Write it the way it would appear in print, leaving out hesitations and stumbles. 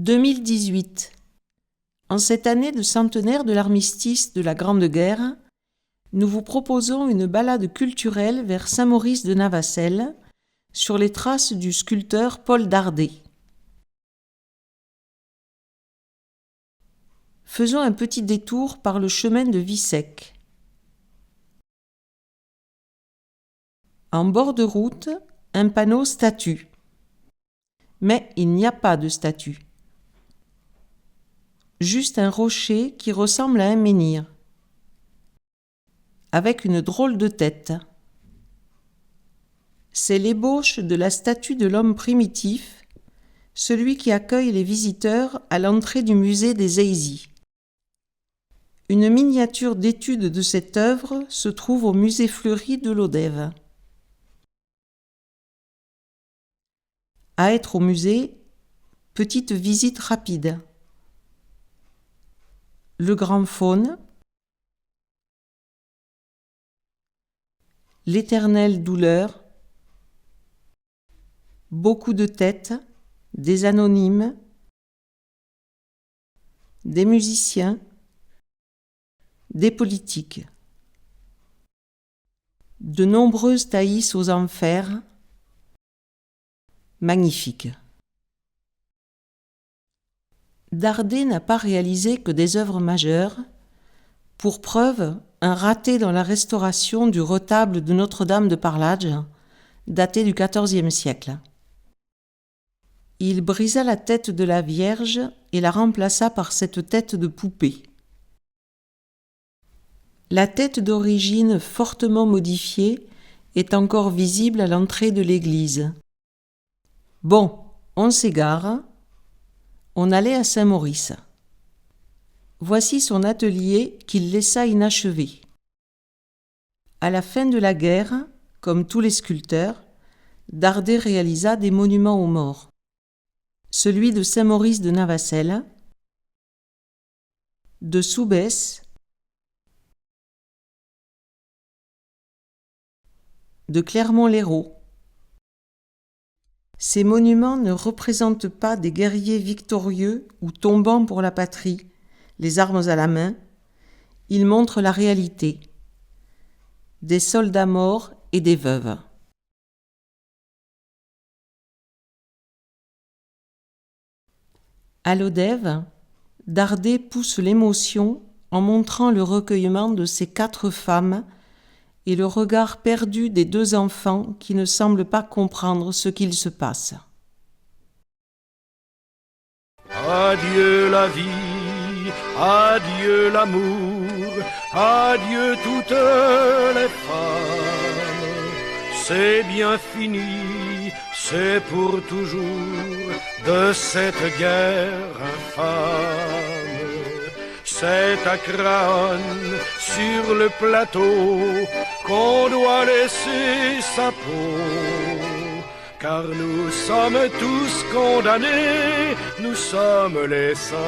2018. En cette année de centenaire de l'armistice de la Grande Guerre, nous vous proposons une balade culturelle vers Saint-Maurice de Navacelles, sur les traces du sculpteur Paul Dardet. Faisons un petit détour par le chemin de Vissec. En bord de route, un panneau statue. Mais il n'y a pas de statue. Juste un rocher qui ressemble à un menhir, avec une drôle de tête. C'est l'ébauche de la statue de l'homme primitif, celui qui accueille les visiteurs à l'entrée du musée des Eyssi. Une miniature d'étude de cette œuvre se trouve au musée Fleury de Lodève. À être au musée, petite visite rapide. Le grand faune, l'éternelle douleur, beaucoup de têtes, des anonymes, des musiciens, des politiques. De nombreuses taillis aux enfers, magnifiques. Dardet n'a pas réalisé que des œuvres majeures, pour preuve un raté dans la restauration du retable de Notre-Dame de Parlage, daté du XIVe siècle. Il brisa la tête de la Vierge et la remplaça par cette tête de poupée. La tête d'origine fortement modifiée est encore visible à l'entrée de l'église. Bon, on s'égare. On allait à Saint-Maurice. Voici son atelier qu'il laissa inachevé. À la fin de la guerre, comme tous les sculpteurs, Dardet réalisa des monuments aux morts. Celui de Saint-Maurice de Navacelles, de Soubès, de Clermont-Lérault. Ces monuments ne représentent pas des guerriers victorieux ou tombant pour la patrie, les armes à la main. Ils montrent la réalité, des soldats morts et des veuves. À Lodève, Dardet pousse l'émotion en montrant le recueillement de ces 4 femmes et le regard perdu des 2 enfants qui ne semblent pas comprendre ce qu'il se passe. Adieu la vie, adieu l'amour, adieu toutes les femmes. C'est bien fini, c'est pour toujours de cette guerre infâme. C'est à Craonne, sur le plateau, qu'on doit laisser sa peau. Car nous sommes tous condamnés, nous sommes les sacrifiés.